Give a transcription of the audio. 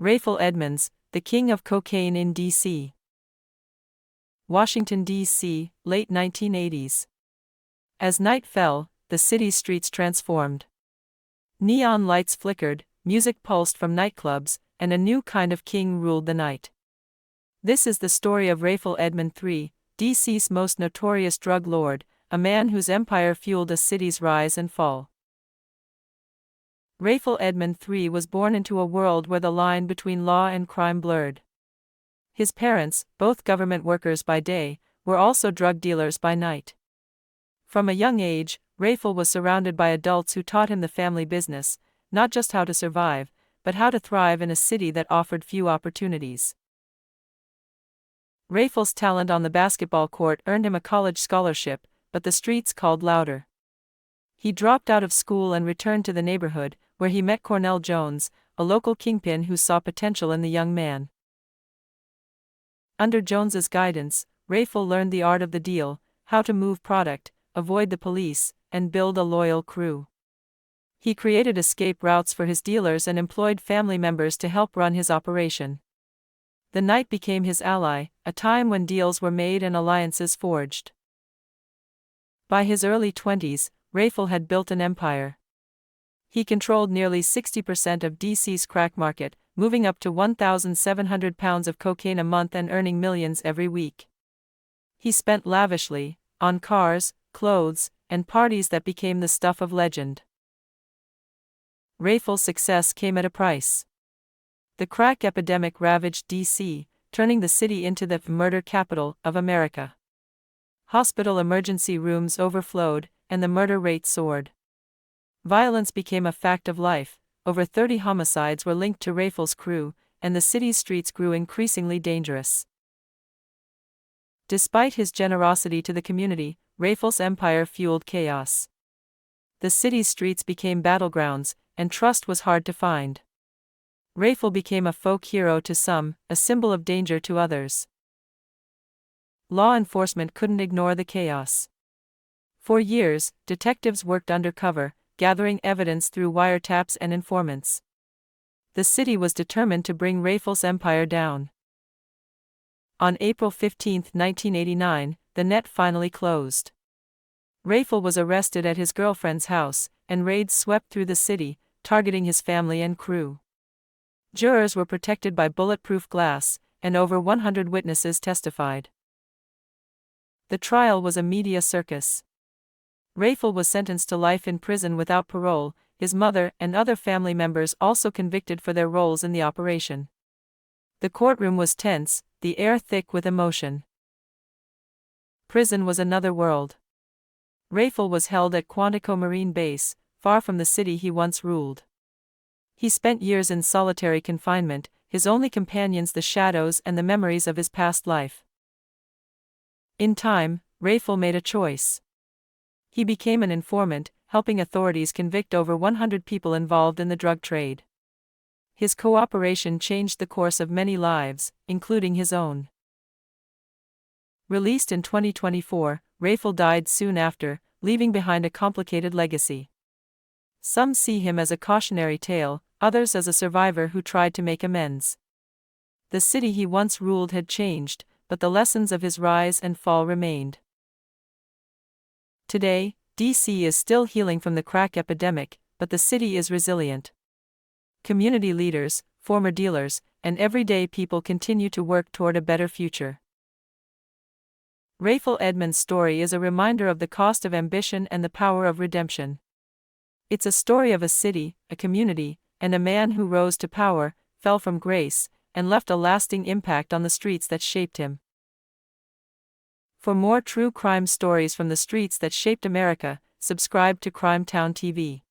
Rayful Edmonds, the king of cocaine in D.C. Washington, D.C., late 1980s. As night fell, the city's streets transformed. Neon lights flickered, music pulsed from nightclubs, and a new kind of king ruled the night. This is the story of Rayful Edmonds III, D.C.'s most notorious drug lord, a man whose empire fueled a city's rise and fall. Rayful Edmonds III was born into a world where the line between law and crime blurred. His parents, both government workers by day, were also drug dealers by night. From a young age, Rayful was surrounded by adults who taught him the family business, not just how to survive, but how to thrive in a city that offered few opportunities. Rayful's talent on the basketball court earned him a college scholarship, but the streets called louder. He dropped out of school and returned to the neighborhood, where he met Cornell Jones, a local kingpin who saw potential in the young man. Under Jones's guidance, Rayful learned the art of the deal, how to move product, avoid the police, and build a loyal crew. He created escape routes for his dealers and employed family members to help run his operation. The night became his ally, a time when deals were made and alliances forged. By his early 20s, Rayful had built an empire. He controlled nearly 60% of DC's crack market, moving up to 1,700 pounds of cocaine a month and earning millions every week. He spent lavishly, on cars, clothes, and parties that became the stuff of legend. Rayful's success came at a price. The crack epidemic ravaged D.C., turning the city into the murder capital of America. Hospital emergency rooms overflowed, and the murder rate soared. Violence became a fact of life. Over 30 homicides were linked to Rayful's crew, and the city's streets grew increasingly dangerous. Despite his generosity to the community, Rayful's empire fueled chaos. The city's streets became battlegrounds, and trust was hard to find. Rayful became a folk hero to some, a symbol of danger to others. Law enforcement couldn't ignore the chaos. For years, detectives worked undercover, gathering evidence through wiretaps and informants. The city was determined to bring Rayful's empire down. On April 15, 1989, the net finally closed. Rayful was arrested at his girlfriend's house, and raids swept through the city, targeting his family and crew. Jurors were protected by bulletproof glass, and over 100 witnesses testified. The trial was a media circus. Rayful was sentenced to life in prison without parole, his mother and other family members also convicted for their roles in the operation. The courtroom was tense, the air thick with emotion. Prison was another world. Rayful was held at Quantico Marine Base, far from the city he once ruled. He spent years in solitary confinement, his only companions the shadows and the memories of his past life. In time, Rayful made a choice. He became an informant, helping authorities convict over 100 people involved in the drug trade. His cooperation changed the course of many lives, including his own. Released in 2024, Rayful died soon after, leaving behind a complicated legacy. Some see him as a cautionary tale, others as a survivor who tried to make amends. The city he once ruled had changed, but the lessons of his rise and fall remained. Today, D.C. is still healing from the crack epidemic, but the city is resilient. Community leaders, former dealers, and everyday people continue to work toward a better future. Rayful Edmonds' story is a reminder of the cost of ambition and the power of redemption. It's a story of a city, a community, and a man who rose to power, fell from grace, and left a lasting impact on the streets that shaped him. For more true crime stories from the streets that shaped America, subscribe to Crime Town TV.